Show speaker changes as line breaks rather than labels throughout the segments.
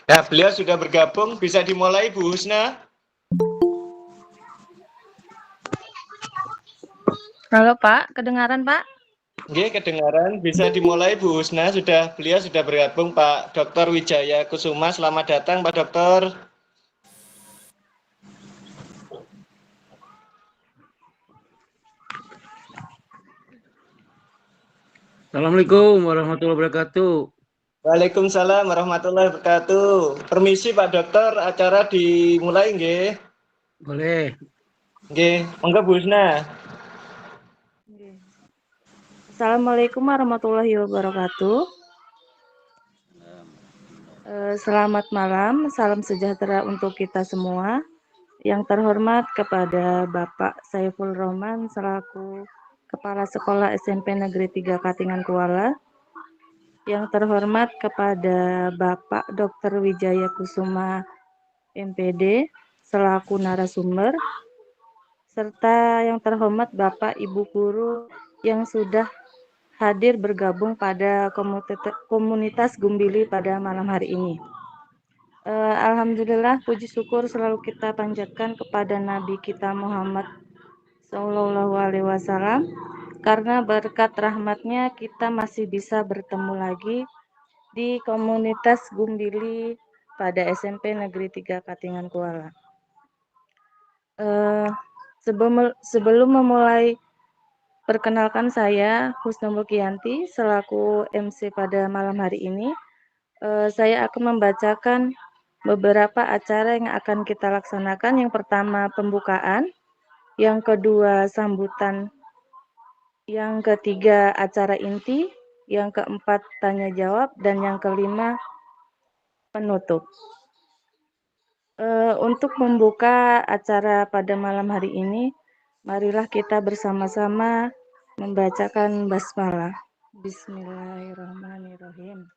Nah, beliau sudah bergabung, bisa dimulai Bu Husna.
Halo Pak, kedengaran Pak?
Oke, kedengaran. Bisa dimulai Bu Husna, beliau sudah bergabung Pak Dr. Wijaya Kusuma. Selamat datang Pak Dokter.
Assalamualaikum warahmatullahi wabarakatuh.
Waalaikumsalam warahmatullahi wabarakatuh. Permisi Pak Dokter, acara dimulai nggih.
Boleh.
Nggih, monggo Bu Husna.
Assalamualaikum warahmatullahi wabarakatuh. Selamat malam, salam sejahtera untuk kita semua. Yang terhormat kepada Bapak Saiful Rohman selaku Kepala Sekolah SMP Negeri 3 Katingan Kuala. Yang terhormat kepada Bapak Dr. Wijaya Kusuma MPD selaku narasumber, serta yang terhormat Bapak Ibu Guru yang sudah hadir bergabung pada komunitas Gumbili pada malam hari ini. Alhamdulillah, puji syukur selalu kita panjatkan kepada Nabi kita Muhammad Sallallahu Alaihi Wasallam, karena berkat rahmatnya kita masih bisa bertemu lagi di komunitas Gumbili pada SMP Negeri 3 Katingan Kuala. Sebelum memulai, perkenalkan saya Husna Mulkianti selaku MC pada malam hari ini. Saya akan membacakan beberapa acara yang akan kita laksanakan. Yang pertama pembukaan, yang kedua sambutan, yang ketiga acara inti, yang keempat tanya jawab, dan yang kelima penutup. Untuk membuka acara pada malam hari ini, marilah kita bersama-sama membacakan basmalah. Bismillahirrahmanirrahim.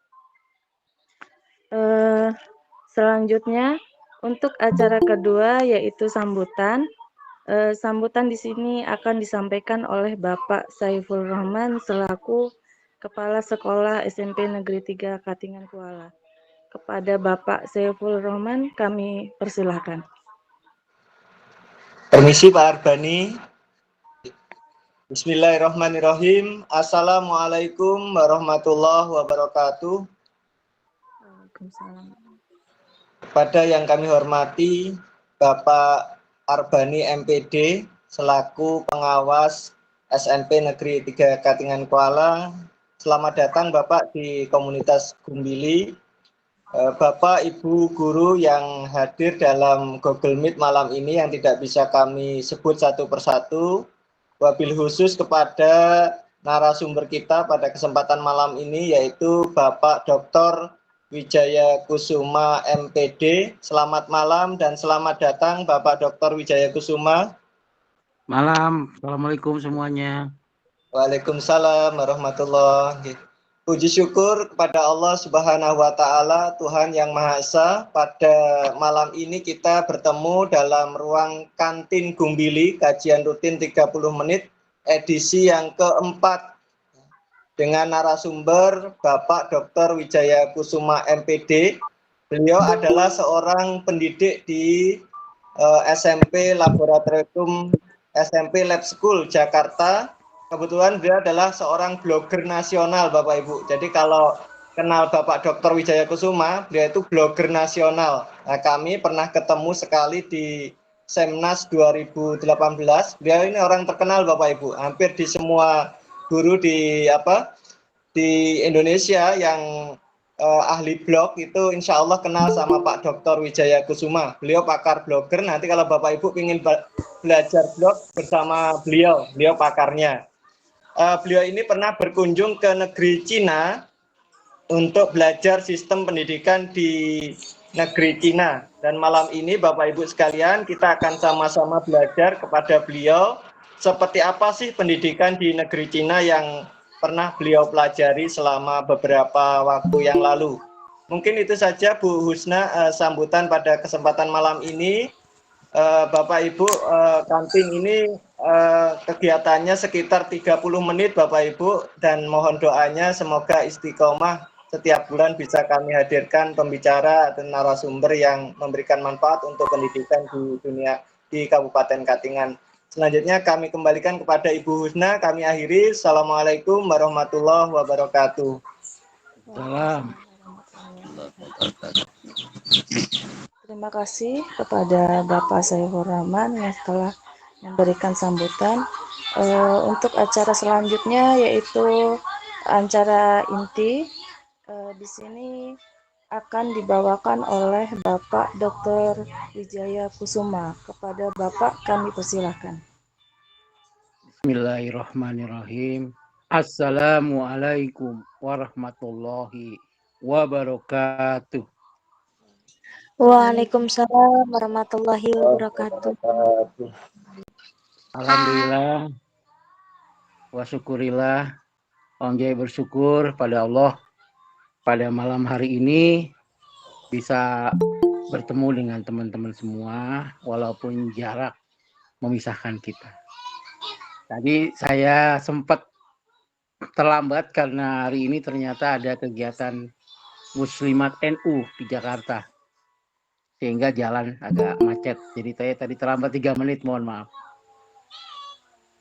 Selanjutnya untuk acara kedua yaitu sambutan. Sambutan di sini akan disampaikan oleh Bapak Saiful Rohman selaku Kepala Sekolah SMP Negeri 3 Katingan Kuala. Kepada Bapak Saiful Rohman kami persilahkan.
Permisi Pak Arbani. Bismillahirrahmanirrahim. Assalamualaikum warahmatullahi wabarakatuh.
Waalaikumsalam.
Kepada yang kami hormati Bapak Arbani MPD selaku pengawas SMP Negeri 3 Katingan Kuala. Selamat datang Bapak di komunitas Gumbili. Bapak Ibu guru yang hadir dalam Google Meet malam ini yang tidak bisa kami sebut satu persatu. Wabil khusus kepada narasumber kita pada kesempatan malam ini yaitu Bapak Dr. Wijaya Kusuma MPD. Selamat malam dan selamat datang Bapak Dr. Wijaya Kusuma.
Malam. Assalamualaikum semuanya.
Waalaikumsalam warahmatullahi wabarakatuh. Puji syukur kepada Allah Subhanahu wa Ta'ala, Tuhan Yang Maha Esa. Pada malam ini kita bertemu dalam ruang kantin Gumbili, kajian rutin 30 menit, edisi yang keempat, dengan narasumber Bapak Dr. Wijaya Kusuma MPD. Beliau adalah seorang pendidik di SMP Laboratorium SMP Lab School Jakarta. Kebetulan beliau adalah seorang blogger nasional Bapak Ibu. Jadi kalau kenal Bapak Dr. Wijaya Kusuma, beliau itu blogger nasional. Nah, kami pernah ketemu sekali di Semnas 2018. Beliau ini orang terkenal Bapak Ibu. Hampir di semua guru di Indonesia yang ahli blog itu insya Allah kenal sama Pak Dr. Wijaya Kusuma. Beliau pakar blogger. Nanti kalau Bapak Ibu ingin belajar blog bersama beliau pakarnya. Beliau ini pernah berkunjung ke negeri Cina untuk belajar sistem pendidikan di negeri Cina. Dan malam ini Bapak Ibu sekalian kita akan sama-sama belajar kepada beliau seperti apa sih pendidikan di negeri Cina yang pernah beliau pelajari selama beberapa waktu yang lalu. Mungkin itu saja Bu Husna sambutan pada kesempatan malam ini. Bapak Ibu, kantin ini kegiatannya sekitar 30 menit Bapak Ibu, dan mohon doanya semoga istiqomah setiap bulan bisa kami hadirkan pembicara dan narasumber yang memberikan manfaat untuk pendidikan di dunia di Kabupaten Katingan. Selanjutnya kami kembalikan kepada Ibu Husna. Kami akhiri. Assalamualaikum warahmatullahi wabarakatuh.
Salam.
Terima kasih kepada Bapak Saiful Rahman yang telah memberikan sambutan. Untuk acara selanjutnya yaitu acara inti, di sini akan dibawakan oleh Bapak Dr. Wijaya Kusuma. Kepada Bapak kami persilahkan.
Bismillahirrahmanirrahim. Assalamualaikum warahmatullahi wabarakatuh.
Waalaikumsalam warahmatullahi wabarakatuh.
Alhamdulillah wa syukurillah. Om Jai bersyukur pada Allah pada malam hari ini bisa bertemu dengan teman-teman semua walaupun jarak memisahkan kita. Tadi saya sempat terlambat karena hari ini ternyata ada kegiatan Muslimat NU di Jakarta. Sehingga jalan agak macet. Jadi saya tadi terlambat 3 menit, mohon maaf.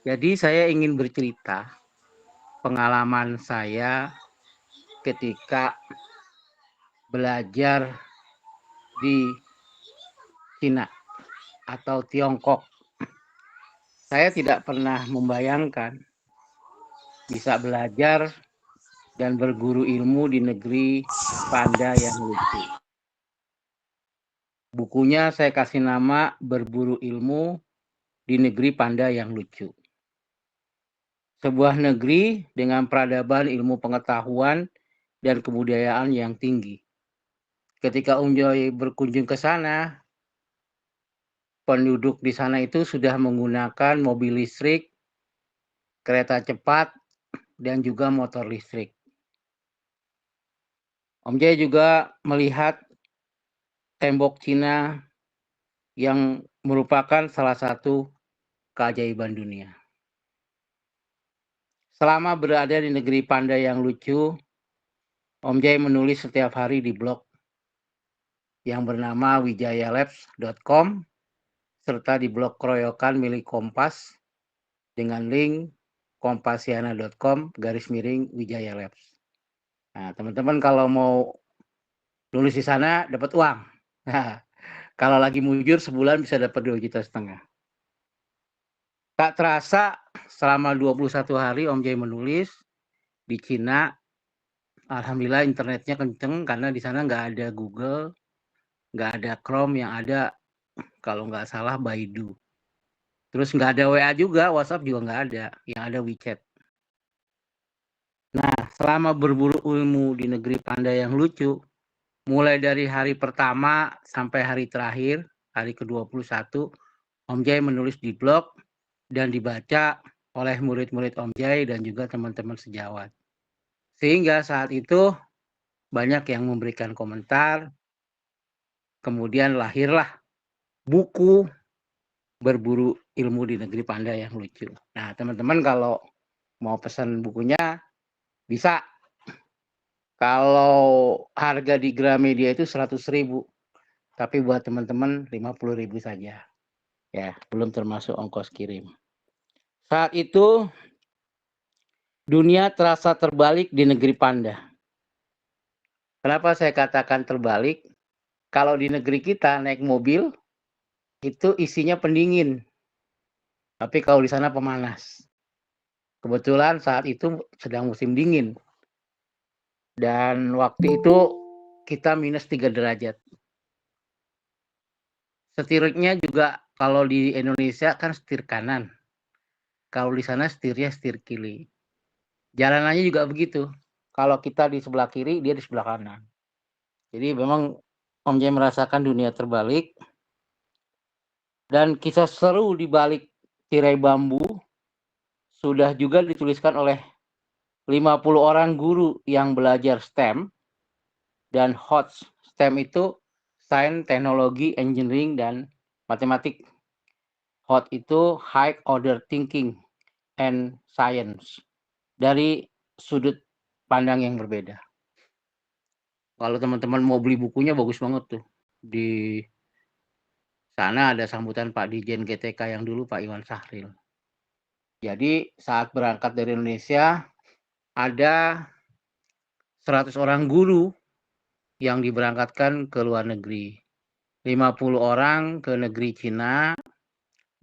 Jadi saya ingin bercerita pengalaman saya ketika belajar di Cina atau Tiongkok. Saya tidak pernah membayangkan bisa belajar dan berguru ilmu di negeri panda yang lucu. Bukunya saya kasih nama Berburu Ilmu di Negeri Panda yang Lucu. Sebuah negeri dengan peradaban ilmu pengetahuan dan kebudayaan yang tinggi. Ketika Om Joy berkunjung ke sana, penduduk di sana itu sudah menggunakan mobil listrik, kereta cepat, dan juga motor listrik. Om Joy juga melihat tembok Cina yang merupakan salah satu keajaiban dunia. Selama berada di negeri panda yang lucu, Om Jai menulis setiap hari di blog yang bernama wijayalabs.com serta di blog Keroyokan milik Kompas dengan link kompasiana.com/wijayalabs. Nah, teman-teman kalau mau nulis di sana dapat uang. Nah, kalau lagi mujur sebulan bisa dapat 2,5 juta. Tak terasa selama 21 hari Om Jai menulis di Cina. Alhamdulillah internetnya kenceng karena di sana nggak ada Google, nggak ada Chrome, yang ada kalau nggak salah Baidu. Terus nggak ada WA juga, WhatsApp juga nggak ada, yang ada WeChat. Nah, selama berburu ilmu di negeri panda yang lucu, mulai dari hari pertama sampai hari terakhir, hari ke-21, Om Jai menulis di blog dan dibaca oleh murid-murid Om Jai dan juga teman-teman sejawat. Sehingga saat itu banyak yang memberikan komentar, kemudian lahirlah buku Berburu Ilmu di Negeri Panda yang Lucu. Nah, teman-teman kalau mau pesan bukunya bisa. Kalau harga di Gramedia itu 100.000, tapi buat teman-teman 50.000 saja. Ya, belum termasuk ongkos kirim. Saat itu dunia terasa terbalik di negeri panda. Kenapa saya katakan terbalik? Kalau di negeri kita naik mobil itu isinya pendingin. Tapi kalau di sana pemanas. Kebetulan saat itu sedang musim dingin. Dan waktu itu kita minus 3 derajat. Setirnya juga kalau di Indonesia kan setir kanan. Kalau di sana setirnya setir kiri. Jalanannya juga begitu. Kalau kita di sebelah kiri, dia di sebelah kanan. Jadi memang Om Jai merasakan dunia terbalik. Dan kisah seru di balik tirai bambu sudah juga dituliskan oleh 50 orang guru yang belajar STEM dan HOTS. STEM itu Sains, Teknologi, Engineering, dan Matematik. HOT itu High Order Thinking and Science. Dari sudut pandang yang berbeda. Kalau teman-teman mau beli bukunya bagus banget tuh. Di sana ada sambutan Pak Dirjen GTK yang dulu Pak Iwan Sahril. Jadi saat berangkat dari Indonesia ada 100 orang guru yang diberangkatkan ke luar negeri. 50 orang ke negeri Cina,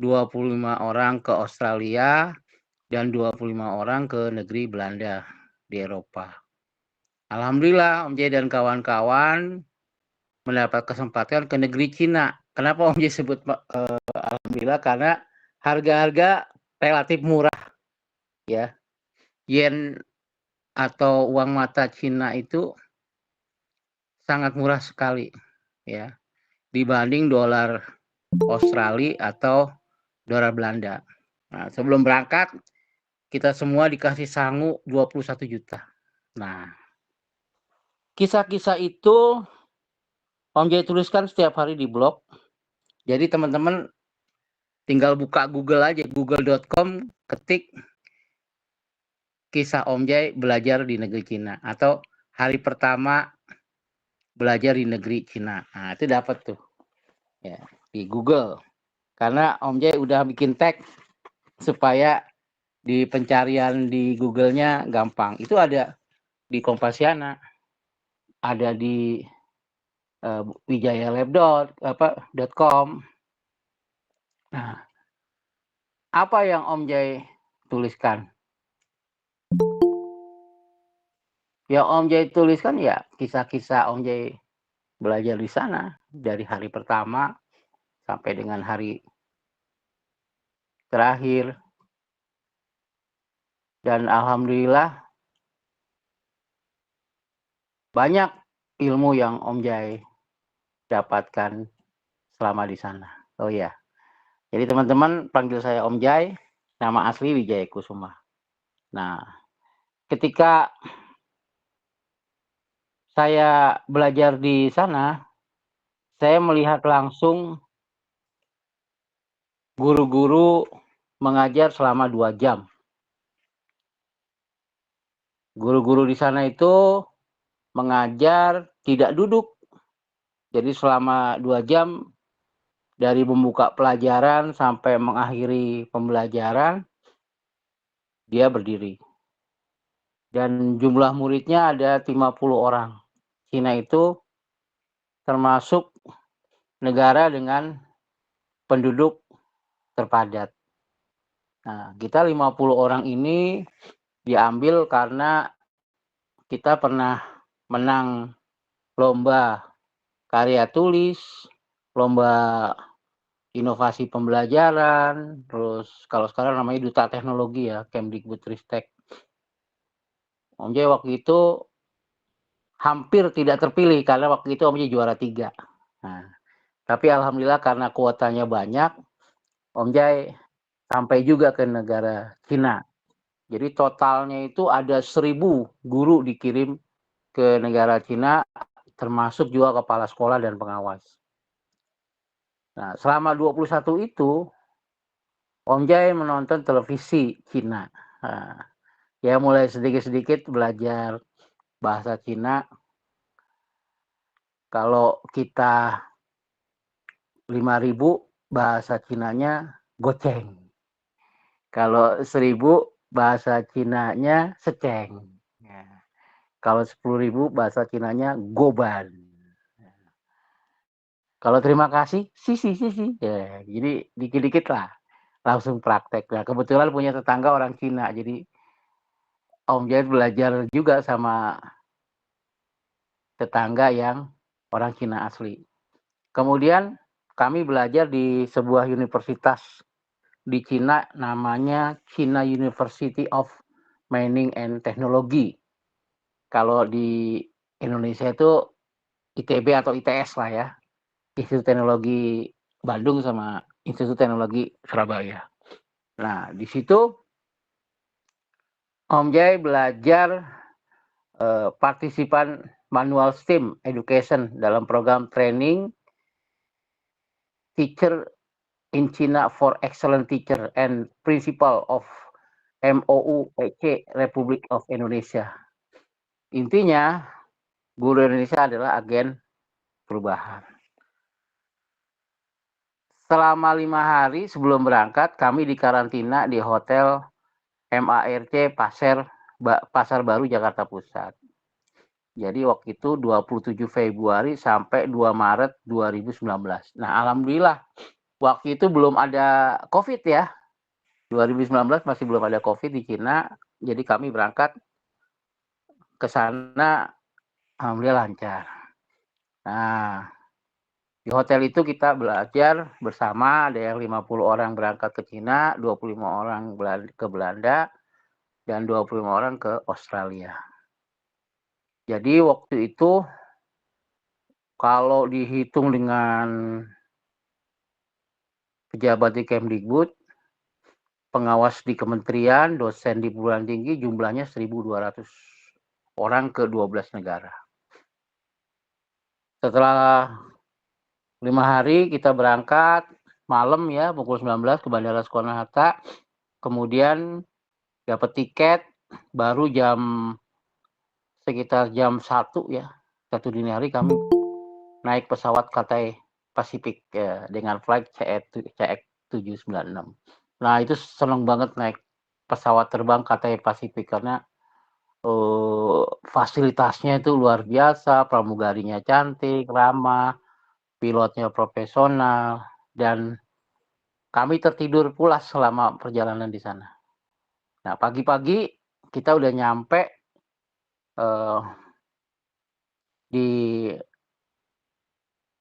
25 orang ke Australia, dan 25 orang ke negeri Belanda di Eropa. Alhamdulillah Om J dan kawan-kawan mendapat kesempatan ke negeri Cina. Kenapa Om J sebut alhamdulillah? Karena harga-harga relatif murah ya. Yen atau uang mata Cina itu sangat murah sekali ya dibanding dolar Australia atau dolar Belanda. Nah, sebelum berangkat kita semua dikasih sangu 21 juta. Nah, kisah-kisah itu Om J tuliskan setiap hari di blog. Jadi teman-teman tinggal buka Google aja, google.com, ketik kisah Om J belajar di negeri Cina atau hari pertama belajar di negeri Cina. Nah, itu dapat tuh ya di Google. Karena Om J udah bikin tag supaya di pencarian di Google-nya gampang. Itu ada di Kompasiana, ada di wijayalab.com. Nah, apa yang Om J tuliskan? Yang Om J tuliskan ya kisah-kisah Om J belajar di sana dari hari pertama sampai dengan hari terakhir. Dan alhamdulillah banyak ilmu yang Om J dapatkan selama di sana. Oh iya. Jadi teman-teman panggil saya Om J, nama asli Wijaya Kusuma. Nah, ketika saya belajar di sana, saya melihat langsung guru-guru mengajar selama 2 jam. Guru-guru di sana itu mengajar tidak duduk. Jadi selama 2 jam dari membuka pelajaran sampai mengakhiri pembelajaran, dia berdiri. Dan jumlah muridnya ada 50 orang. Cina itu termasuk negara dengan penduduk terpadat. Nah, kita 50 orang ini diambil karena kita pernah menang lomba karya tulis, lomba inovasi pembelajaran, terus kalau sekarang namanya Duta Teknologi ya, Kemdikbudristek. Om J waktu itu hampir tidak terpilih karena waktu itu Om J juara 3. Nah, tapi alhamdulillah karena kuotanya banyak, Om J sampai juga ke negara Cina. Jadi totalnya itu ada 1.000 guru dikirim ke negara Cina, termasuk juga kepala sekolah dan pengawas. Nah, selama 21 itu, Om J menonton televisi Cina. Nah, ya mulai sedikit-sedikit belajar bahasa Cina. Kalau kita 5.000, bahasa Cinanya goceng. Kalau 1.000, bahasa Cinanya seceng. Ya. Kalau 10.000, bahasa Cinanya goban. Kalau terima kasih, sisi. Ya, jadi dikit-dikit lah. Langsung praktek. Nah, kebetulan punya tetangga orang Cina. Jadi Om J belajar juga sama tetangga yang orang Cina asli. Kemudian kami belajar di sebuah universitas di Cina namanya China University of Mining and Technology. Kalau di Indonesia itu ITB atau ITS lah ya. Institut Teknologi Bandung sama Institut Teknologi Surabaya. Nah, di situ Om J belajar partisipan manual STEM education dalam program training Teacher in China for Excellent Teacher and Principal of MOU EC Republik of Indonesia. Intinya Guru Indonesia adalah agen perubahan. Selama 5 hari sebelum berangkat, kami dikarantina di Hotel MARC Pasar Baru, Jakarta Pusat. Jadi waktu itu 27 Februari sampai 2 Maret 2019. Nah, alhamdulillah waktu itu belum ada COVID ya. 2019 masih belum ada COVID di Cina. Jadi kami berangkat ke sana, alhamdulillah lancar. Nah, di hotel itu kita belajar bersama, ada yang 50 orang berangkat ke Cina, 25 orang ke Belanda, dan 25 orang ke Australia. Jadi waktu itu kalau dihitung dengan pejabat di Kemdikbud, pengawas di kementerian, dosen di perguruan tinggi, jumlahnya 1.200 orang ke 12 negara. Setelah 5 hari kita berangkat malam ya, pukul 19 ke Bandara Soekarno-Hatta, kemudian dapat tiket baru sekitar jam 1 ya, 1 dini hari kami naik pesawat Cathay Pacific ya, dengan flight CX-796. Nah, itu senang banget naik pesawat terbang Cathay Pacific karena fasilitasnya itu luar biasa, pramugarinya cantik, ramah, pilotnya profesional, dan kami tertidur pulas selama perjalanan di sana. Nah, pagi-pagi kita udah nyampe di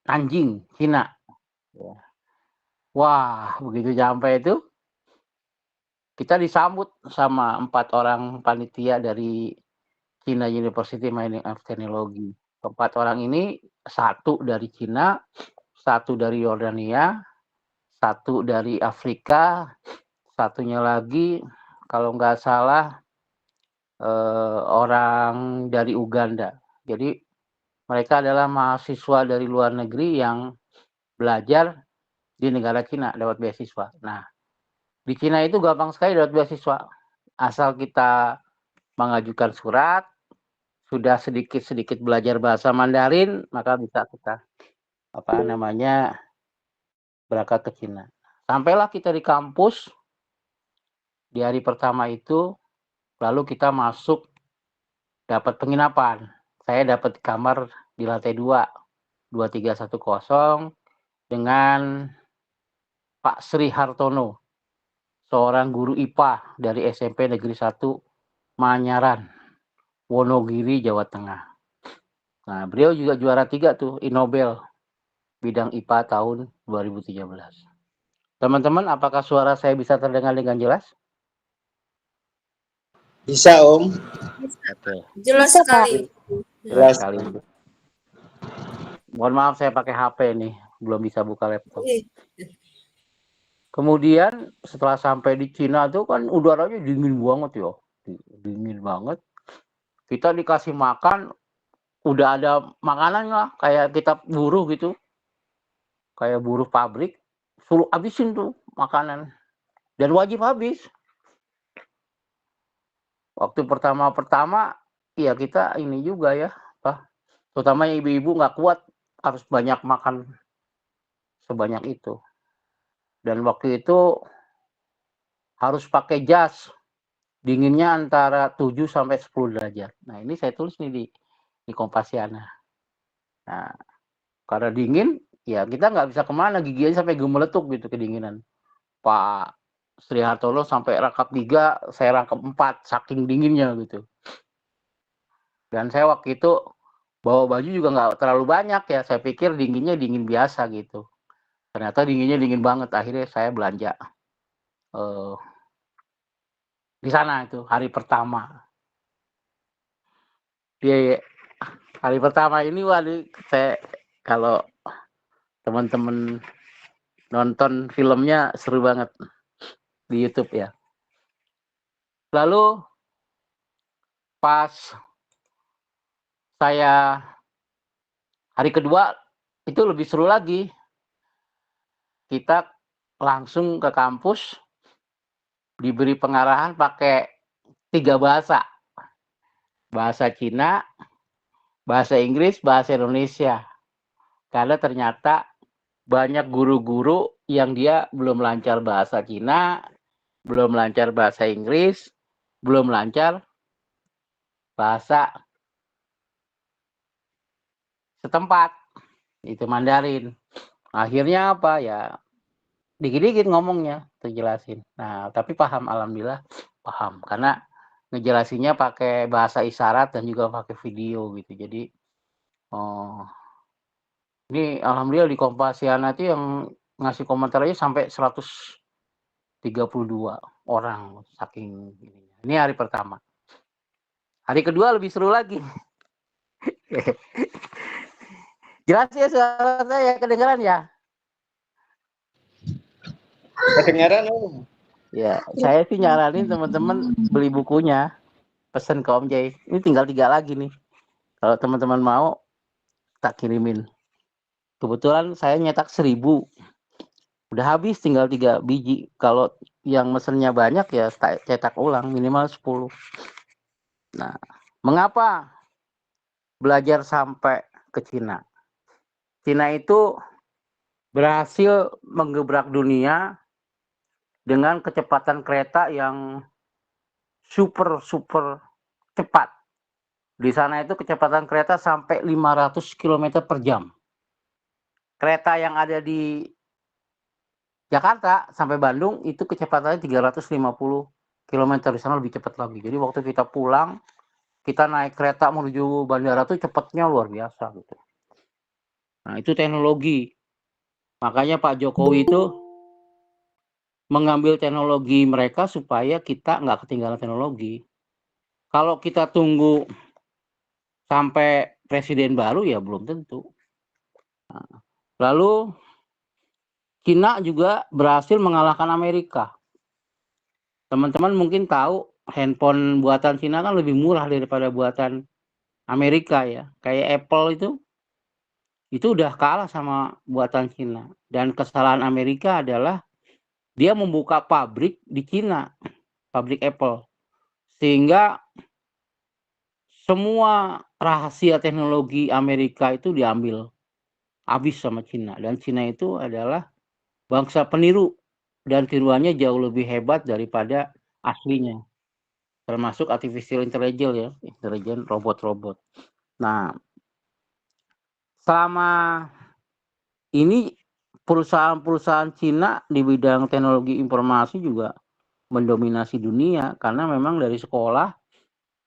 Nanjing, Cina. Wah, begitu nyampe itu kita disambut sama 4 orang panitia dari China University Mining and Technology. 4 orang ini, 1 dari Cina, 1 dari Yordania, 1 dari Afrika, satunya lagi kalau nggak salah orang dari Uganda. Jadi mereka adalah mahasiswa dari luar negeri yang belajar di negara Cina lewat beasiswa. Nah, di Cina itu gampang sekali dapat beasiswa. Asal kita mengajukan surat, sudah sedikit-sedikit belajar bahasa Mandarin, maka bisa kita berangkat ke Cina. Sampailah kita di kampus di hari pertama itu, lalu kita masuk dapat penginapan. Saya dapat kamar di lantai 2, 2310 dengan Pak Sri Hartono, seorang guru IPA dari SMP Negeri 1 Manyaran, Wonogiri, Jawa Tengah. Nah, beliau juga juara 3 tuh Innobel bidang IPA tahun 2013. Teman-teman, apakah suara saya bisa terdengar dengan jelas?
Bisa, Om.
Oke.
Jelas sekali.
Jelas.
Sekali. Mohon maaf saya pakai HP nih, belum bisa buka laptop. Kemudian setelah sampai di Cina tuh kan udaranya dingin banget ya. Dingin banget. Kita dikasih makan, udah ada makanan lah, kayak kita buruh gitu. Kayak buruh pabrik, suruh habisin tuh makanan. Dan wajib habis. Waktu pertama-pertama, ya kita ini juga ya, terutama ibu-ibu nggak kuat, harus banyak makan sebanyak itu. Dan waktu itu harus pakai jas, dinginnya antara 7 sampai 10 derajat. Nah, ini saya tulis nih di Kompasiana. Nah, karena dingin, ya kita nggak bisa kemana, gigi aja sampai gemeletuk gitu kedinginan. Pak Sri Hartono sampai rangkap 3, saya rangkap 4, saking dinginnya gitu. Dan saya waktu itu bawa baju juga nggak terlalu banyak ya, saya pikir dinginnya dingin biasa gitu. Ternyata dinginnya dingin banget, akhirnya saya belanja di sana itu hari pertama. Di hari pertama ini waduh, saya kalau teman-teman nonton filmnya seru banget di YouTube ya. Lalu pas saya hari kedua itu lebih seru lagi. Kita langsung ke kampus, diberi pengarahan pakai 3 bahasa. Bahasa Cina, bahasa Inggris, bahasa Indonesia. Karena ternyata banyak guru-guru yang dia belum lancar bahasa Cina, belum lancar bahasa Inggris, belum lancar bahasa setempat, itu Mandarin. Akhirnya apa ya, dikit-dikit ngomongnya terjelasin. Nah, tapi paham, alhamdulillah paham. Karena ngejelasinnya pakai bahasa isyarat dan juga pakai video gitu. Jadi, ini alhamdulillah di Kompasiana itu yang ngasih komentar aja sampai 132 orang saking ininya. Ini hari pertama. Hari kedua lebih seru lagi. Jelas ya suara saya, kedengaran ya?
Kedengaran Om?
Ya, saya sih nyaranin teman-teman beli bukunya, pesen ke Om Jay. Ini tinggal 3 lagi nih. Kalau teman-teman mau, tak kirimin. Kebetulan saya nyetak 1000. Udah habis, tinggal 3 biji. Kalau yang mesennya banyak ya cetak ulang, minimal 10. Nah, mengapa belajar sampai ke Cina? Cina itu berhasil menggebrak dunia dengan kecepatan kereta yang super cepat. Di sana itu kecepatan kereta sampai 500 km per jam. Kereta yang ada di Jakarta sampai Bandung itu kecepatannya 350 km, di sana lebih cepat lagi. Jadi waktu kita pulang, kita naik kereta menuju bandara tuh cepatnya luar biasa gitu. Nah, itu teknologi. Makanya Pak Jokowi itu mengambil teknologi mereka supaya kita nggak ketinggalan teknologi. Kalau kita tunggu sampai presiden baru ya belum tentu. Nah, lalu Cina juga berhasil mengalahkan Amerika. Teman-teman mungkin tahu handphone buatan Cina kan lebih murah daripada buatan Amerika ya. Kayak Apple itu udah kalah sama buatan Cina. Dan kesalahan Amerika adalah dia membuka pabrik di Cina, pabrik Apple. Sehingga semua rahasia teknologi Amerika itu diambil habis sama Cina. Dan Cina itu adalah bangsa peniru. Dan tiruannya jauh lebih hebat daripada aslinya. Termasuk artificial intelligence ya, intelijen robot-robot. Nah, selama ini perusahaan-perusahaan Cina di bidang teknologi informasi juga mendominasi dunia karena memang dari sekolah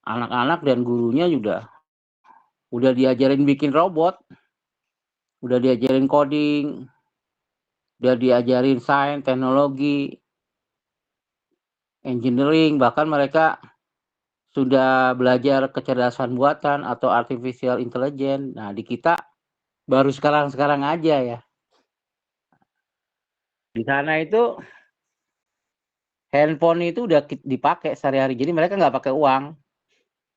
anak-anak dan gurunya udah diajarin bikin robot, udah diajarin coding, udah diajarin sains, teknologi, engineering, bahkan mereka sudah belajar kecerdasan buatan atau artificial intelligence. Nah, di kita baru sekarang aja ya. Di sana itu handphone itu udah dipakai sehari-hari. Jadi mereka nggak pakai uang.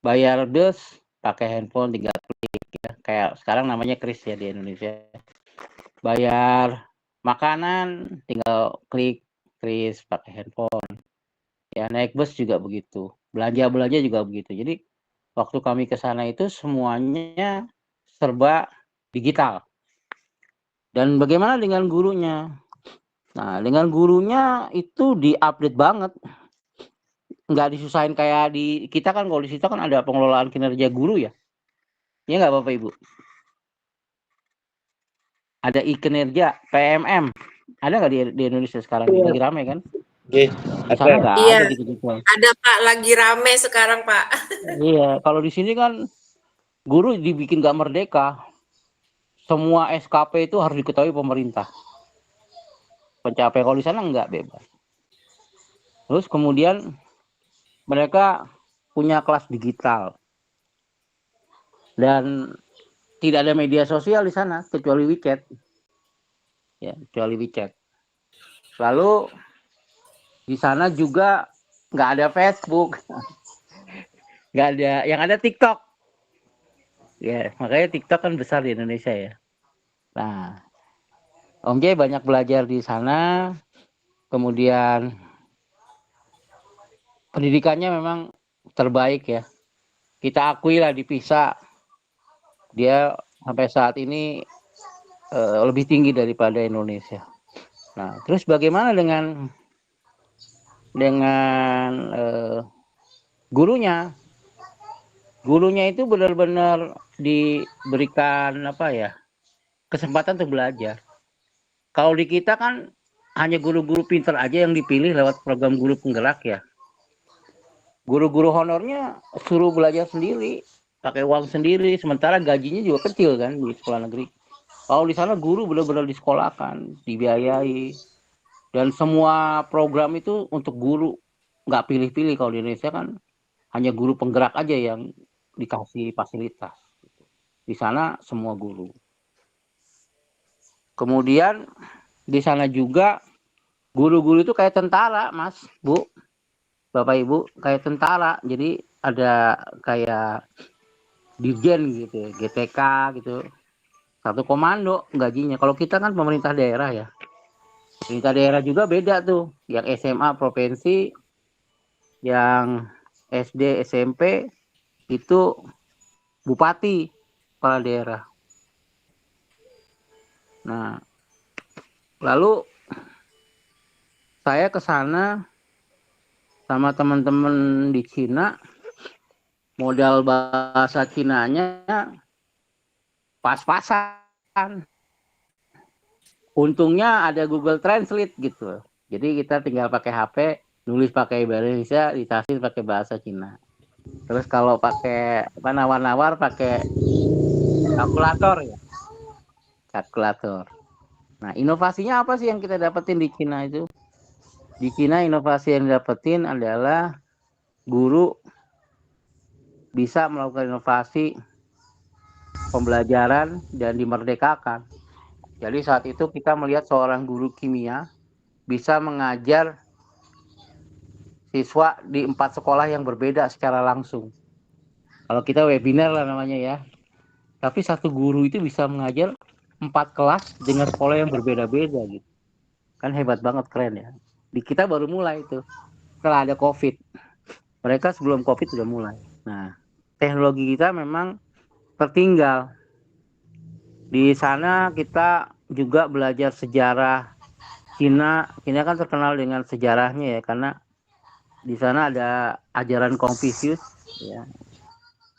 Bayar bills pakai handphone, tinggal klik ya. Kayak sekarang namanya kris ya di Indonesia. Bayar makanan tinggal klik kris pakai handphone. Ya, naik bus juga begitu. Belanja juga begitu. Jadi waktu kami ke sana itu semuanya serba digital. Dan bagaimana dengan gurunya? Nah, dengan gurunya itu diupdate banget. Nggak disusahin kayak di kita kan, kalau di situ kan ada pengelolaan kinerja guru ya. Iya nggak Bapak Ibu? Ada kinerja PMM. Ada nggak di Indonesia sekarang?
Iya.
Lagi rame kan?
Oke,
Di sana nggak
Iya,
ada gitu-gitu.
ada Pak, lagi rame sekarang Pak.
Iya, kalau di sini kan guru dibikin nggak merdeka. Semua SKP itu harus diketahui pemerintah. Pencapaian kalau di sana nggak bebas. Terus kemudian mereka punya kelas digital. Dan tidak ada media sosial di sana kecuali WeChat. Ya, kecuali WeChat. Lalu di sana juga nggak ada Facebook. Nggak ada, yang ada TikTok. Ya, makanya TikTok kan besar di Indonesia ya. Nah, Om Jay banyak belajar di sana. Kemudian pendidikannya memang terbaik ya. Kita akui lah di PISA Dia sampai saat ini lebih tinggi daripada Indonesia. Nah, terus bagaimana dengan gurunya? Gurunya itu benar-benar diberikan kesempatan untuk belajar. Kalau di kita kan hanya guru-guru pinter aja yang dipilih lewat program guru penggerak ya. Guru-guru honornya suruh belajar sendiri, pakai uang sendiri, sementara gajinya juga kecil kan di sekolah negeri. Kalau di sana guru benar-benar disekolahkan, dibiayai, dan semua program itu untuk guru, nggak pilih-pilih. Kalau di Indonesia kan hanya guru penggerak aja yang dikasih fasilitas. Di sana semua guru. Kemudian di sana juga guru-guru itu kayak tentara, Mas, Bu, Bapak Ibu, kayak tentara. Jadi ada kayak dirjen gitu, GTK gitu. Satu komando gajinya. Kalau kita kan pemerintah daerah ya. Pemerintah daerah juga beda tuh. Yang SMA provinsi, yang SD, SMP itu bupati, kepala daerah. Nah, lalu saya ke sana sama teman-teman di Cina, modal bahasa Cinanya pas-pasan. Untungnya ada Google Translate gitu. Jadi kita tinggal pakai HP, nulis pakai bahasa Indonesia, ditafsir pakai bahasa Cina. Terus kalau pakai nawar-nawar pakai kalkulator ya. Kalkulator. Nah, inovasinya apa sih yang kita dapetin di Cina itu? Di Cina inovasi yang dapetin adalah guru bisa melakukan inovasi pembelajaran dan dimerdekakan. Jadi saat itu kita melihat seorang guru kimia bisa mengajar siswa di 4 sekolah yang berbeda secara langsung. Kalau kita webinar lah namanya ya. Tapi satu guru itu bisa mengajar 4 kelas dengan sekolah yang berbeda-beda gitu. Kan hebat banget, keren ya. Di kita baru mulai itu. Setelah ada COVID. Mereka sebelum COVID sudah mulai. Nah, teknologi kita memang tertinggal. Di sana kita juga belajar sejarah Cina. Cina kan terkenal dengan sejarahnya ya, karena di sana ada ajaran Konfusius ya.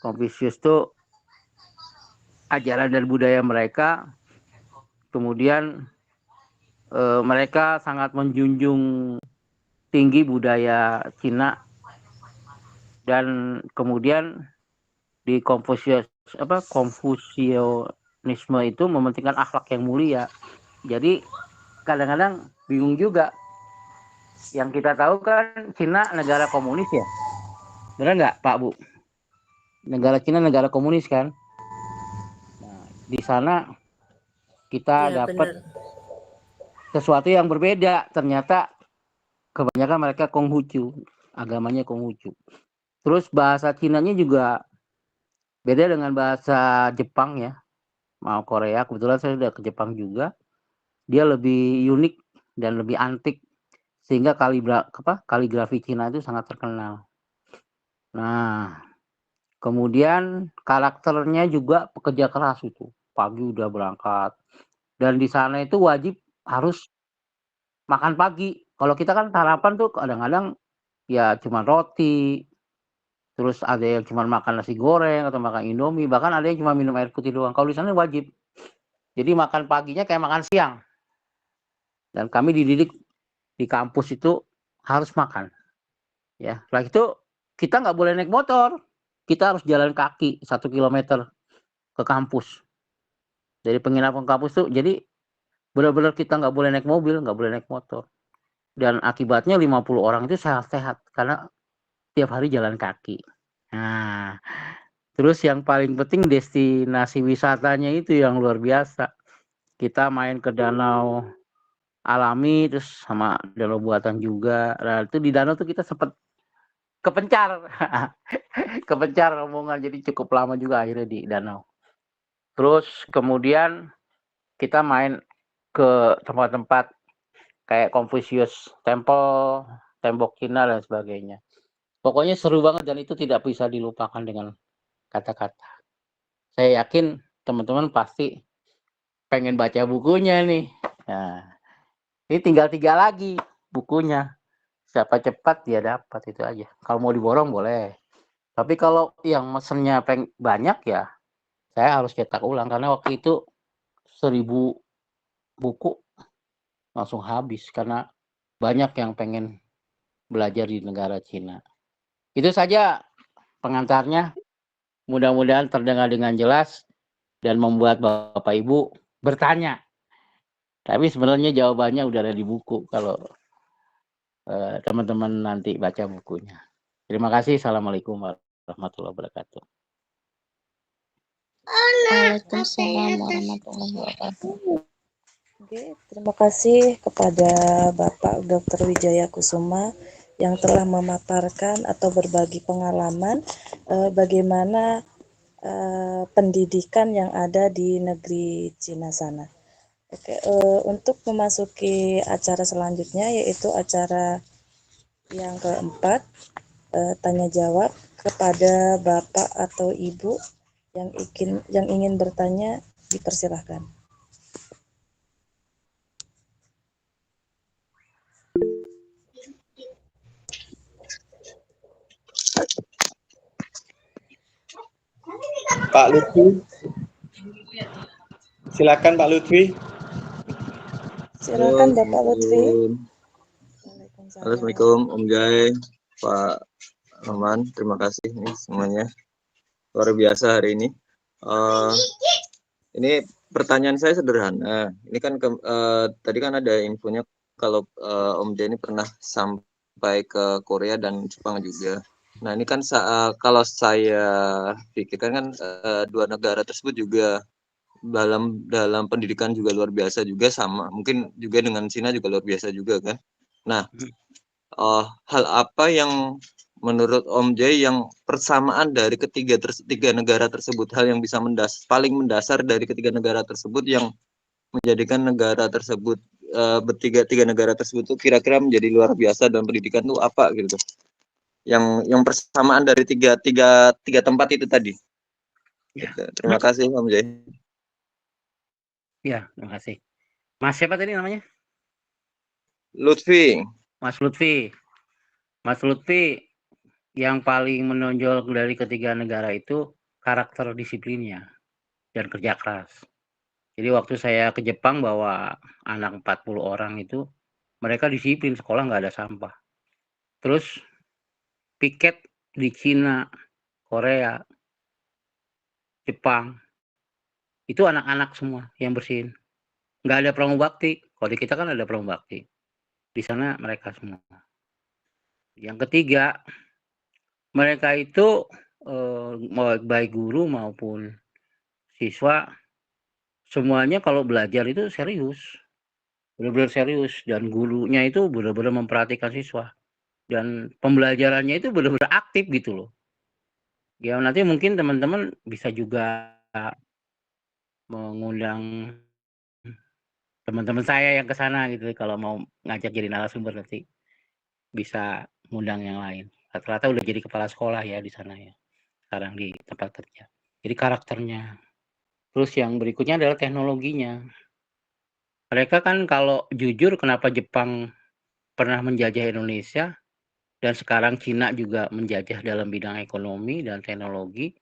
Konfusius itu ajaran dan budaya mereka. Kemudian mereka sangat menjunjung tinggi budaya Cina, dan kemudian di Konfusianisme itu mementingkan akhlak yang mulia. Jadi kadang-kadang bingung juga. Yang kita tahu kan Cina negara komunis ya, benar nggak Pak Bu? Negara Cina negara komunis kan. Nah, di sana kita dapat sesuatu yang berbeda. Ternyata kebanyakan mereka Konghucu, agamanya Konghucu. Terus bahasa Cinanya juga beda dengan bahasa Jepang ya, mau Korea. Kebetulan saya sudah ke Jepang juga. Dia lebih unik dan lebih antik, sehingga kaligrafi Cina itu sangat terkenal. Nah, kemudian karakternya juga pekerja keras itu. Pagi udah berangkat. Dan di sana itu wajib harus makan pagi. Kalau kita kan sarapan tuh kadang-kadang ya cuma roti, terus ada yang cuma makan nasi goreng atau makan Indomie, bahkan ada yang cuma minum air putih doang. Kalau di sana wajib. Jadi makan paginya kayak makan siang. Dan kami dididik di kampus itu harus makan. Ya, setelah itu kita nggak boleh naik motor. Kita harus jalan kaki 1 kilometer ke kampus. Dari penginapan kampus tuh, jadi benar-benar kita nggak boleh naik mobil, nggak boleh naik motor. Dan akibatnya 50 orang itu sehat-sehat karena tiap hari jalan kaki. Nah, terus yang paling penting destinasi wisatanya itu yang luar biasa. Kita main ke danau alami, terus sama danau buatan juga. Nah, itu di danau tuh kita sempat kepencar. Kepencar rombongan, jadi cukup lama juga akhirnya di danau. Terus kemudian kita main ke tempat-tempat kayak Confucius Temple, tembok Cina dan sebagainya. Pokoknya seru banget dan itu tidak bisa dilupakan dengan kata-kata. Saya yakin teman-teman pasti pengen baca bukunya nih. Nah, ini tinggal 3 lagi bukunya. Siapa cepat dia dapat, itu aja. Kalau mau diborong boleh. Tapi kalau yang mesennya banyak ya, saya harus cetak ulang karena waktu itu 1000 buku langsung habis karena banyak yang pengen belajar di negara Cina. Itu saja pengantarnya. Mudah-mudahan terdengar dengan jelas dan membuat Bapak Ibu bertanya. Tapi sebenarnya jawabannya udah ada di buku kalau teman-teman nanti baca bukunya. Terima kasih. Assalamualaikum warahmatullahi wabarakatuh.
Waalaikumsalam warahmatullahi wabarakatuh.
Oke, terima kasih kepada Bapak Dr. Wijaya Kusuma yang telah memaparkan atau berbagi pengalaman bagaimana pendidikan yang ada di negeri Cina sana. Oke, untuk memasuki acara selanjutnya yaitu acara yang keempat, tanya jawab kepada Bapak atau Ibu yang ingin bertanya, dipersilahkan.
Pak Lutfi. Silakan Pak Lutfi.
Silakan Bapak Lutfi.
Assalamualaikum Om Jai, Pak Roman, terima kasih nih semuanya. Luar biasa hari ini. Ini pertanyaan saya sederhana. Ini kan tadi kan ada infonya kalau Om Jai ini pernah sampai ke Korea dan Jepang juga. Nah ini kan kalau saya pikirkan kan dua negara tersebut juga dalam pendidikan juga luar biasa juga, sama mungkin juga dengan Cina juga luar biasa juga kan. Nah hal apa yang menurut Om Jai yang persamaan dari ketiga negara tersebut, hal yang bisa paling mendasar dari ketiga negara tersebut yang menjadikan negara tersebut tiga negara tersebut tuh kira-kira menjadi luar biasa dalam pendidikan tuh apa gitu, yang persamaan dari tiga tempat itu tadi.
Ya.
Terima kasih Om Jai.
Ya, terima kasih. Mas siapa tadi namanya?
Lutfi.
Mas Lutfi. Mas Lutfi, yang paling menonjol dari ketiga negara itu karakter disiplinnya dan kerja keras. Jadi waktu saya ke Jepang bawa anak 40 orang itu, mereka disiplin, sekolah nggak ada sampah. Terus piket di Cina, Korea, Jepang, itu anak-anak semua yang bersihin. Nggak ada pramu bakti. Kalau di kita kan ada pramu bakti. Di sana mereka semua. Yang ketiga, mereka itu baik guru maupun siswa, semuanya kalau belajar itu serius. Benar-benar serius. Dan gurunya itu benar-benar memperhatikan siswa. Dan pembelajarannya itu benar-benar aktif gitu loh. Ya nanti mungkin teman-teman bisa juga mengundang teman-teman saya yang ke sana gitu, kalau mau ngajak jadi narasumber nanti bisa ngundang yang lain. Rata-rata udah jadi kepala sekolah ya di sana ya, sekarang di tempat kerja. Jadi karakternya. Terus yang berikutnya adalah teknologinya. Mereka kan kalau jujur kenapa Jepang pernah menjajah Indonesia dan sekarang Cina juga menjajah dalam bidang ekonomi dan teknologi,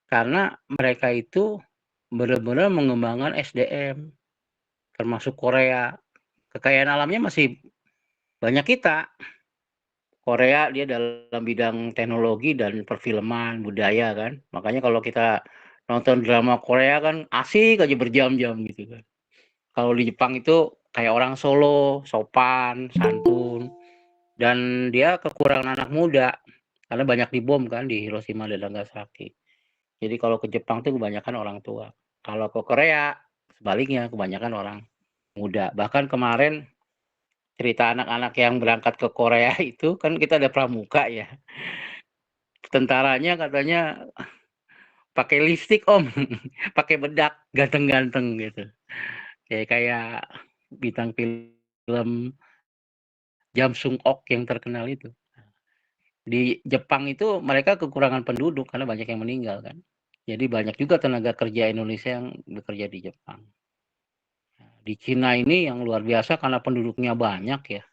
karena mereka itu benar-benar mengembangkan SDM, termasuk Korea. Kekayaan alamnya masih banyak kita. Korea dia dalam bidang teknologi dan perfilman, budaya kan. Makanya kalau kita nonton drama Korea kan asik aja berjam-jam gitu kan. Kalau di Jepang itu kayak orang Solo, sopan, santun, dan dia kekurangan anak muda karena banyak dibom kan di Hiroshima dan Nagasaki. Jadi kalau ke Jepang tuh kebanyakan orang tua. Kalau ke Korea sebaliknya kebanyakan orang muda. Bahkan kemarin cerita anak-anak yang berangkat ke Korea itu kan kita ada pramuka ya. Tentaranya katanya pakai lipstik Om, pakai bedak, ganteng-ganteng gitu. Kayak bintang film Jam Sung Ok yang terkenal itu. Di Jepang itu mereka kekurangan penduduk karena banyak yang meninggal kan. Jadi banyak juga tenaga kerja Indonesia yang bekerja di Jepang. Di Cina ini yang luar biasa karena penduduknya banyak ya.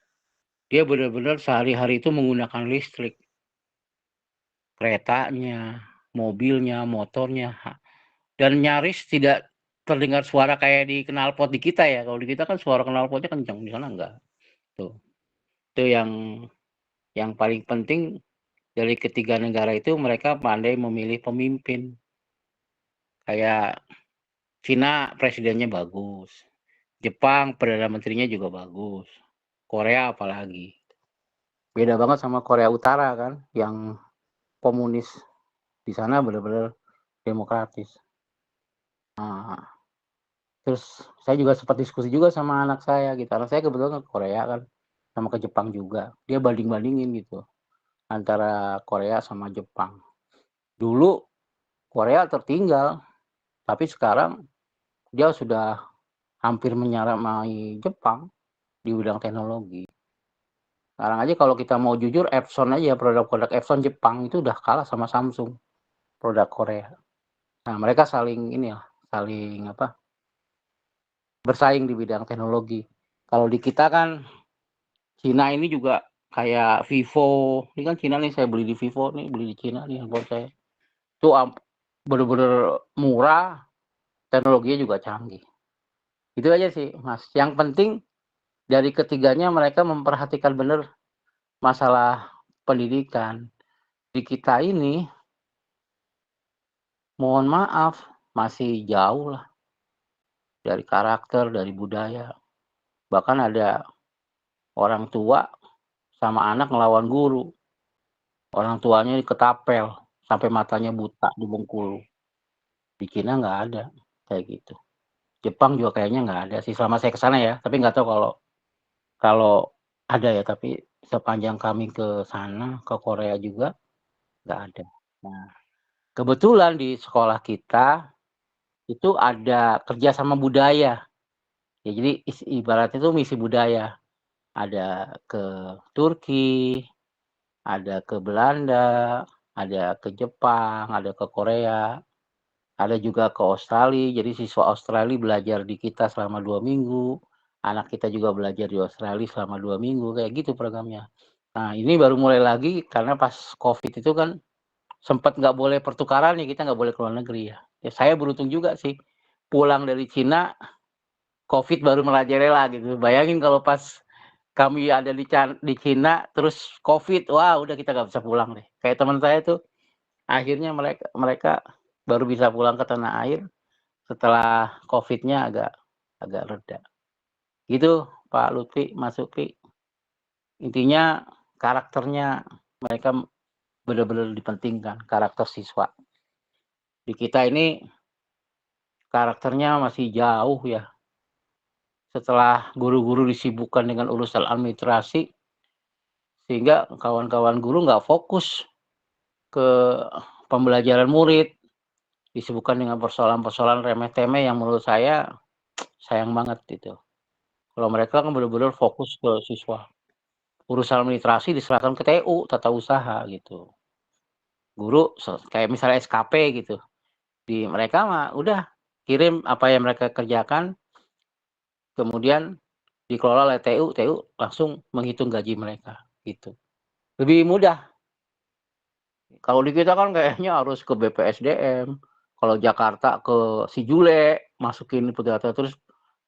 Dia benar-benar sehari-hari itu menggunakan listrik. Keretanya, mobilnya, motornya, dan nyaris tidak terdengar suara kayak di knalpot di kita ya. Kalau di kita kan suara knalpotnya kencang, di sana enggak. Tuh. Itu yang paling penting dari ketiga negara itu mereka pandai memilih pemimpin. Kayak Cina presidennya bagus. Jepang perdana menterinya juga bagus. Korea apalagi. Beda banget sama Korea Utara kan yang komunis. Di sana benar-benar demokratis. Nah, terus saya juga sempat diskusi juga sama anak saya gitu. Anak saya kebetulan ke Korea kan, sama ke Jepang juga. Dia banding-bandingin gitu antara Korea sama Jepang. Dulu Korea tertinggal, tapi sekarang dia sudah hampir menyeramai Jepang di bidang teknologi. Sekarang aja kalau kita mau jujur, Epson aja, produk-produk Epson Jepang itu udah kalah sama Samsung, produk Korea. Nah, mereka saling bersaing di bidang teknologi. Kalau di kita kan Cina ini juga kayak Vivo. Ini kan Cina nih, saya beli di Vivo nih, beli di Cina nih handphone saya. Itu bener-bener murah, teknologinya juga canggih. Itu aja sih, Mas. Yang penting dari ketiganya mereka memperhatikan benar masalah pendidikan. Di kita ini, mohon maaf, masih jauh lah dari karakter, dari budaya. Bahkan ada orang tua sama anak ngelawan guru. Orang tuanya ketapel sampai matanya buta di Bengkulu. Di Cina nggak ada kayak gitu. Jepang juga kayaknya nggak ada sih selama saya ke sana ya. Tapi nggak tahu kalau ada ya. Tapi sepanjang kami ke sana, ke Korea juga nggak ada. Nah, kebetulan di sekolah kita itu ada kerjasama budaya. Ya, jadi ibaratnya itu misi budaya. Ada ke Turki, ada ke Belanda, ada ke Jepang, ada ke Korea, ada juga ke Australia. Jadi siswa Australia belajar di kita selama 2 minggu. Anak kita juga belajar di Australia selama 2 minggu, kayak gitu programnya. Nah, ini baru mulai lagi karena pas COVID itu kan sempat nggak boleh pertukaran nih, kita nggak boleh ke luar negeri ya. Ya saya beruntung juga sih, pulang dari Cina, COVID baru merajalela gitu. Bayangin kalau pas kami ada di Cina, terus COVID, wah udah kita nggak bisa pulang deh. Kayak teman saya tuh, akhirnya mereka baru bisa pulang ke tanah air setelah COVID-nya agak reda. Gitu Pak Lutfi, Mas Lutfi. Intinya karakternya mereka benar-benar dipentingkan, karakter siswa. Di kita ini karakternya masih jauh ya. Setelah guru-guru disibukkan dengan urusan administrasi, sehingga kawan-kawan guru nggak fokus ke pembelajaran murid, disibukkan dengan persoalan-persoalan remeh-temeh yang menurut saya sayang banget gitu. Kalau mereka kan benar-benar fokus ke siswa. Urusan administrasi diserahkan ke TU, tata usaha gitu. Guru kayak misalnya SKP gitu. Di mereka mah udah kirim apa yang mereka kerjakan, kemudian dikelola oleh TU, TU langsung menghitung gaji mereka gitu. Lebih mudah. Kalau di kita kan kayaknya harus ke BPSDM, kalau Jakarta ke Sijule, masukin data terus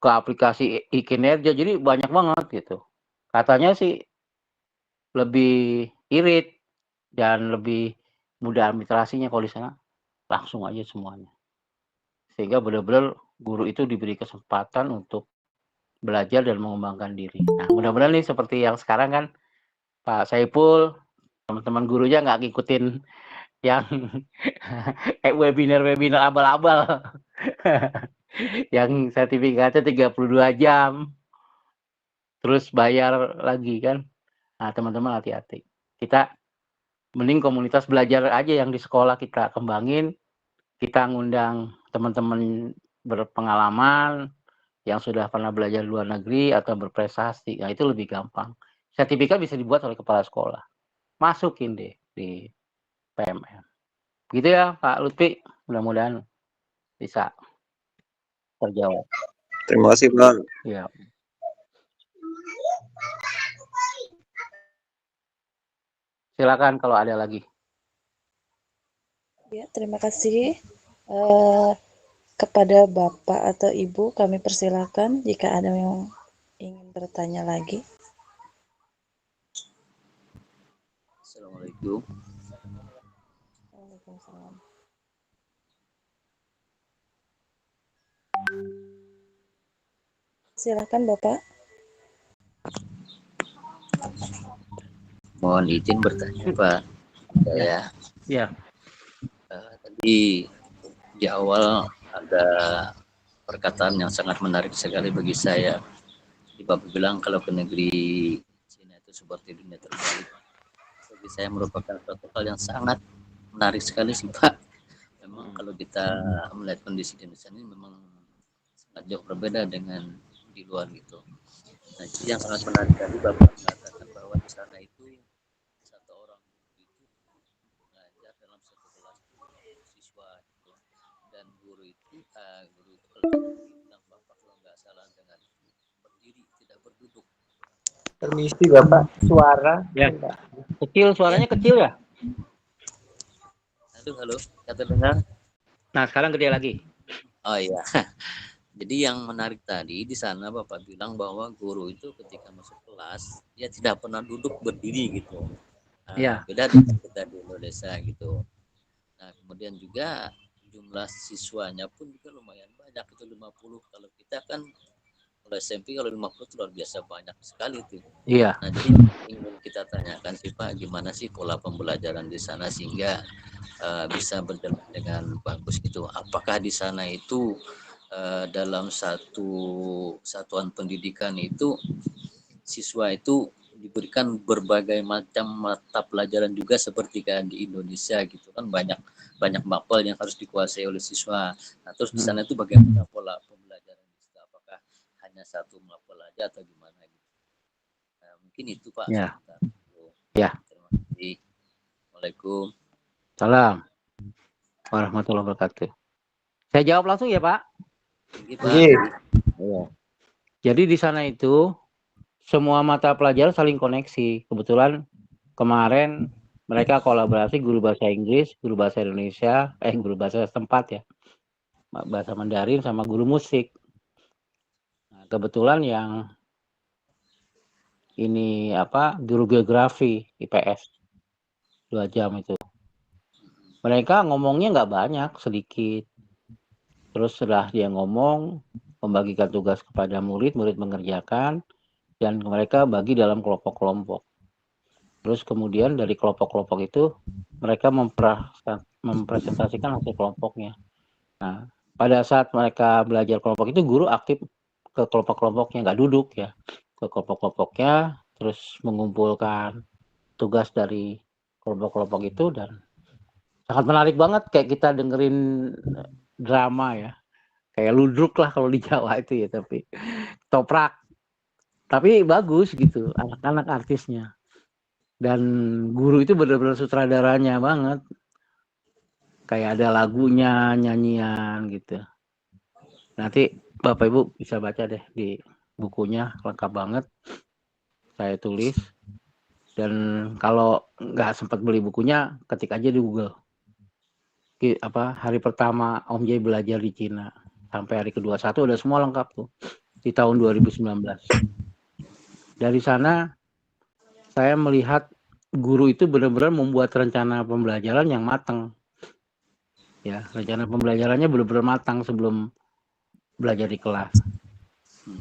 ke aplikasi e-kinerja, jadi banyak banget gitu. Katanya sih lebih irit dan lebih mudah administrasinya kalau di sana, langsung aja semuanya. Sehingga benar-benar guru itu diberi kesempatan untuk belajar dan mengembangkan diri. Nah, mudah-mudahan nih seperti yang sekarang kan Pak Saiful, teman-teman gurunya nggak ngikutin yang webinar-webinar abal-abal. Yang sertifikatnya 32 jam, terus bayar lagi kan. Nah, teman-teman hati-hati. Kita mending komunitas belajar aja yang di sekolah kita kembangin. Kita ngundang teman-teman berpengalaman yang sudah pernah belajar luar negeri atau berprestasi. Nah, itu lebih gampang. Sertifikat bisa dibuat oleh kepala sekolah. Masukin deh di PMM. Gitu ya, Pak Lutfi, Mudah-mudahan bisa terjawab.
Terima kasih, Pak.
Ya. Silakan kalau ada lagi.
Ya, terima kasih. Kepada Bapak atau Ibu kami persilakan jika ada yang ingin bertanya lagi.
Assalamualaikum.
Waalaikumsalam. Silakan Bapak.
Mohon izin bertanya, Pak. Saya
Ya.
tadi di awal ada perkataan yang sangat menarik sekali bagi saya. Di Bapak bilang kalau ke negeri Cina itu seperti dunia terbalik. Bagi saya merupakan suatu hal yang sangat menarik sekali sih, Pak. Memang kalau kita melihat kondisi di Indonesia ini memang sangat jauh berbeda dengan di luar gitu. Nah, itu yang sangat menarik tadi Bapak mengatakan bahwa di sana itu satu orang guru itu mengajar dalam satu kelas siswa gitu. Dan guru itu kalau bilang Bapak kalau nggak salah dengan berdiri tidak berduduk.
Permisi Bapak, suara.
Ya. Kecil, suaranya kecil ya?
Halo, kata dengar?
Nah, sekarang gede lagi.
Oh iya. Jadi yang menarik tadi di sana Bapak bilang bahwa guru itu ketika masuk kelas dia tidak pernah duduk berdiri gitu. Nah,
Iya.
beda dengan kita di Indonesia gitu. Nah, kemudian juga jumlah siswanya pun juga lumayan banyak, itu 50. Kalau kita kan kalau SMP kalau 50 itu luar biasa banyak sekali tuh.
Iya.
Nah, jadi ingin kita tanyakan sih Pak, gimana sih pola pembelajaran di sana sehingga bisa berjalan dengan bagus gitu. Apakah di sana itu dalam satu satuan pendidikan itu siswa itu diberikan berbagai macam mata pelajaran juga seperti kan di Indonesia gitu kan banyak mapel yang harus dikuasai oleh siswa. Nah, terus di sana itu bagaimana pola pembelajaran di situ? Apakah hanya satu mapel aja atau gimana gitu? Nah, mungkin itu Pak.
Ya.
Ya. Terima kasih. Assalamualaikum.
Salam warahmatullahi wabarakatuh. Saya jawab langsung ya Pak.
Iya.
Ya. Jadi di sana itu semua mata pelajaran saling koneksi. Kebetulan kemarin mereka kolaborasi guru bahasa Inggris, guru bahasa Indonesia, guru bahasa setempat ya, bahasa Mandarin sama guru musik. Nah, kebetulan yang ini guru geografi IPS 2 jam itu. Mereka ngomongnya nggak banyak, sedikit. Terus setelah dia ngomong, membagikan tugas kepada murid mengerjakan, dan mereka bagi dalam kelompok-kelompok. Terus kemudian dari kelompok-kelompok itu mereka mempresentasikan hasil kelompoknya. Nah, pada saat mereka belajar kelompok itu guru aktif ke kelompok-kelompoknya, nggak duduk ya, ke kelompok-kelompoknya, terus mengumpulkan tugas dari kelompok-kelompok itu, dan sangat menarik banget kayak kita dengerin drama ya, kayak ludruk lah kalau di Jawa itu ya, tapi toprak, tapi bagus gitu anak-anak artisnya. Dan guru itu benar-benar sutradaranya banget. Kayak ada lagunya, nyanyian gitu. Nanti Bapak Ibu bisa baca deh di bukunya, lengkap banget. Saya tulis. Dan kalau nggak sempat beli bukunya, ketik aja di Google. Hari pertama Om Jay belajar di Cina. Sampai hari ke-21 udah semua lengkap tuh. Di tahun 2019. Dari sana saya melihat guru itu benar-benar membuat rencana pembelajaran yang matang. Ya, rencana pembelajarannya benar-benar matang sebelum belajar di kelas.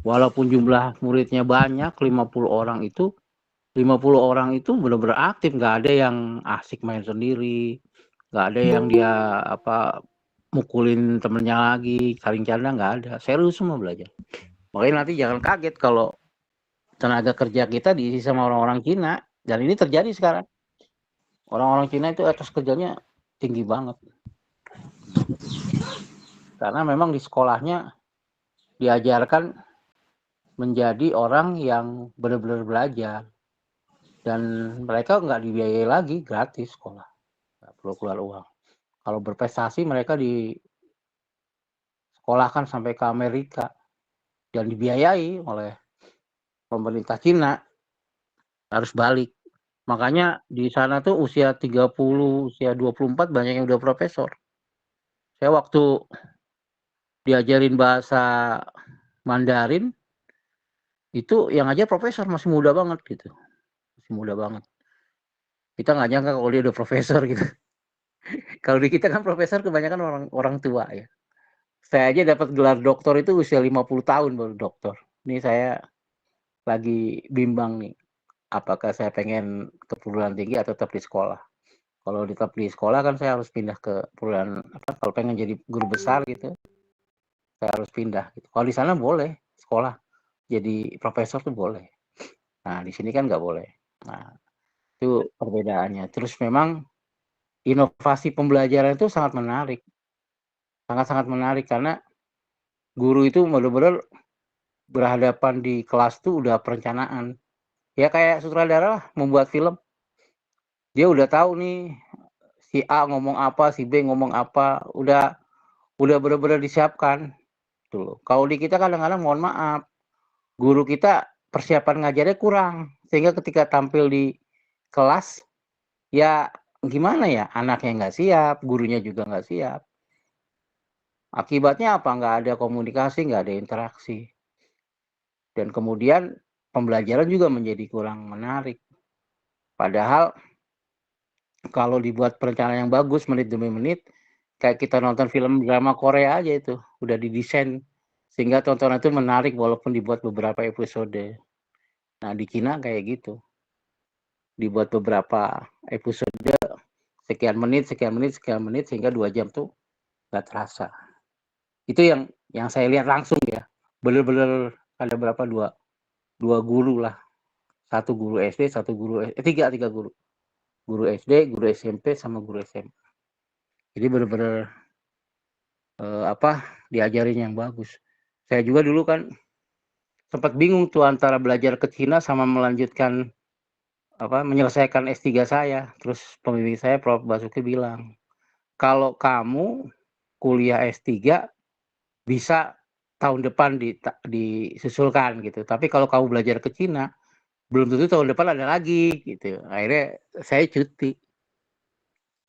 Walaupun jumlah muridnya banyak, 50 orang itu benar-benar aktif, nggak ada yang asik main sendiri, nggak ada yang dia mukulin temennya lagi, saling canda, nggak ada. Serius semua belajar. Makanya nanti jangan kaget kalau tenaga kerja kita diisi sama orang-orang Cina. Dan ini terjadi sekarang. Orang-orang Cina itu etos kerjanya tinggi banget. Karena memang di sekolahnya diajarkan menjadi orang yang benar-benar belajar. Dan mereka nggak dibiayai lagi, gratis sekolah. Nggak perlu keluar uang. Kalau berprestasi mereka disekolahkan sampai ke Amerika dan dibiayai oleh pemerintah Cina, harus balik. Makanya di sana tuh usia 30, usia 24 banyak yang udah profesor. Saya waktu diajarin bahasa Mandarin, itu yang ngajar profesor, masih muda banget gitu. Masih muda banget. Kita nggak nyangka kalau dia udah profesor gitu. Kalau di kita kan profesor kebanyakan orang tua ya. Saya aja dapat gelar doktor itu usia 50 tahun baru doktor. Ini saya lagi bimbang nih, apakah saya pengen ke perguruan tinggi atau tetap di sekolah. Kalau tetap di sekolah kan saya harus pindah ke perguruan kalau pengen jadi guru besar gitu, saya harus pindah gitu. Kalau di sana boleh sekolah jadi profesor tuh boleh. Nah, di sini kan nggak boleh. Nah, itu perbedaannya. Terus memang inovasi pembelajaran itu sangat menarik. Sangat-sangat menarik karena guru itu benar-benar berhadapan di kelas tuh udah perencanaan. Ya kayak sutradara lah membuat film. Dia udah tahu nih si A ngomong apa, si B ngomong apa, udah benar-benar disiapkan. Tuh loh. Kalau di kita kadang-kadang mohon maaf, guru kita persiapan ngajarnya kurang. Sehingga ketika tampil di kelas, ya gimana ya, anaknya nggak siap, gurunya juga nggak siap. Akibatnya apa? Nggak ada komunikasi, nggak ada interaksi. Dan kemudian pembelajaran juga menjadi kurang menarik. Padahal kalau dibuat perencanaan yang bagus menit demi menit, kayak kita nonton film drama Korea aja itu, udah didesain sehingga tontonan itu menarik walaupun dibuat beberapa episode. Nah, di Cina kayak gitu. Dibuat beberapa episode sekian menit sehingga 2 jam tuh nggak terasa. Itu yang saya lihat langsung ya. Bener-bener ada berapa dua guru lah. Satu guru SD, satu guru tiga guru. Guru SD, guru SMP sama guru SMA. Jadi bener-bener diajarin yang bagus. Saya juga dulu kan sempat bingung tuh antara belajar ke Cina sama melanjutkan menyelesaikan S3 saya. Terus pembimbing saya Prof. Basuki bilang, kalau kamu kuliah S3 bisa tahun depan disusulkan gitu. Tapi kalau kamu belajar ke Cina, belum tentu tahun depan ada lagi gitu. Akhirnya saya cuti.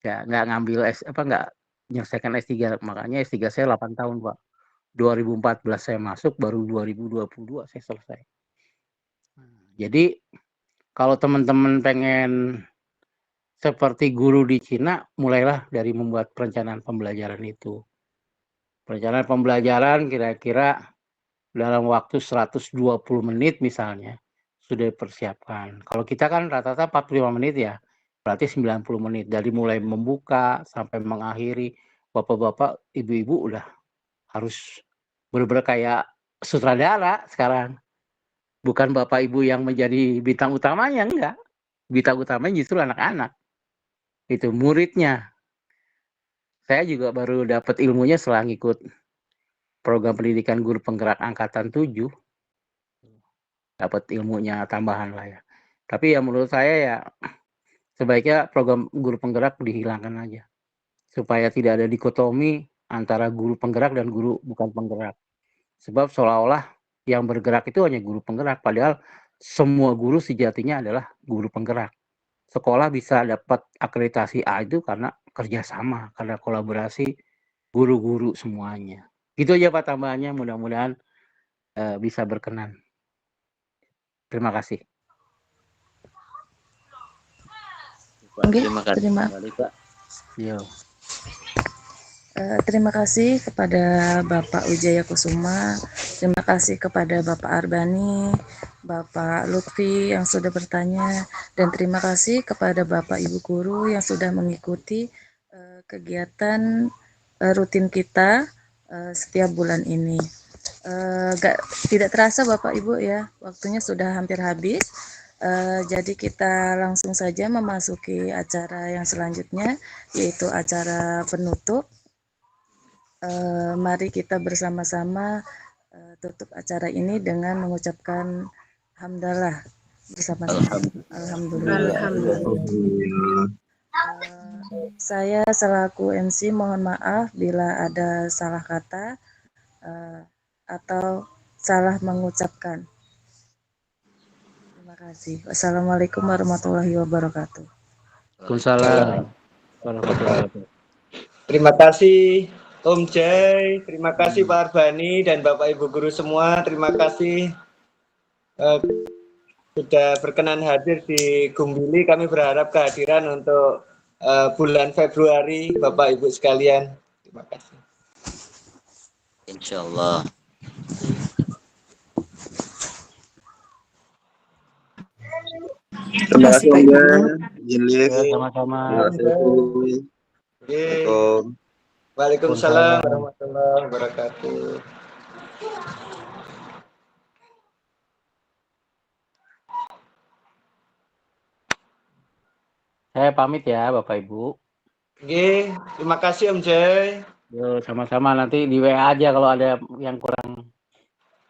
Nggak ngambil nggak menyelesaikan S3. Makanya S3 saya 8 tahun, Pak. 2014 saya masuk, baru 2022 saya selesai. Jadi kalau teman-teman pengen seperti guru di Cina, mulailah dari membuat perencanaan pembelajaran itu. Perencanaan pembelajaran kira-kira dalam waktu 120 menit misalnya sudah dipersiapkan. Kalau kita kan rata-rata 45 menit ya, berarti 90 menit. Dari mulai membuka sampai mengakhiri, bapak-bapak, ibu-ibu udah harus benar-benar kayak sutradara sekarang. Bukan bapak ibu yang menjadi bintang utamanya, enggak. Bintang utamanya justru anak-anak. Itu muridnya. Saya juga baru dapat ilmunya setelah ngikut program pendidikan guru penggerak angkatan 7. Dapat ilmunya tambahan lah ya. Tapi ya menurut saya ya sebaiknya program guru penggerak dihilangkan aja. Supaya tidak ada dikotomi antara guru penggerak dan guru bukan penggerak. Sebab seolah-olah yang bergerak itu hanya guru penggerak. Padahal semua guru sejatinya adalah guru penggerak. Sekolah bisa dapat akreditasi A itu karena kerjasama, karena kolaborasi guru-guru semuanya. Gitu aja Pak tambahannya, mudah-mudahan bisa berkenan. Terima kasih.
Terima kasih kembali, Pak.
Yo.
Terima kasih kepada Bapak Wijaya Kusuma, terima kasih kepada Bapak Arbani, Bapak Lutfi yang sudah bertanya, dan terima kasih kepada Bapak Ibu Guru yang sudah mengikuti kegiatan rutin kita setiap bulan ini. Tidak terasa Bapak Ibu ya, waktunya sudah hampir habis. Jadi kita langsung saja memasuki acara yang selanjutnya, yaitu acara penutup. Mari kita bersama-sama tutup acara ini dengan mengucapkan hamdalah bersama-sama. Alhamdulillah.
Alhamdulillah.
Saya selaku MC mohon maaf bila ada salah kata atau salah mengucapkan. Terima kasih. Wassalamualaikum warahmatullahi wabarakatuh.
Waalaikumsalam warahmatullahi wabarakatuh.
Terima kasih Om Jai, terima kasih Pak Arbani dan Bapak Ibu guru semua. Terima kasih sudah berkenan hadir di Gumbili. Kami berharap kehadiran untuk bulan Februari Bapak Ibu sekalian. Terima kasih.
Insya Allah.
Terima kasih Om Jai. Izin
Ya,
live.
sama-sama.
Terima kasih. Assalamualaikum.
Waalaikumsalam warahmatullahi wabarakatuh.
Saya pamit ya Bapak Ibu.
Oke, terima kasih Om Jai.
Yo, sama-sama, nanti di WA aja kalau ada yang kurang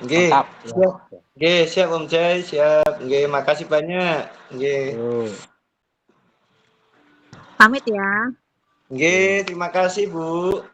Oke,
lengkap.
siap. Oke, siap Om Jai, siap. Oke, makasih banyak. Oke.
Yo.
Pamit ya.
Oke, terima kasih Bu.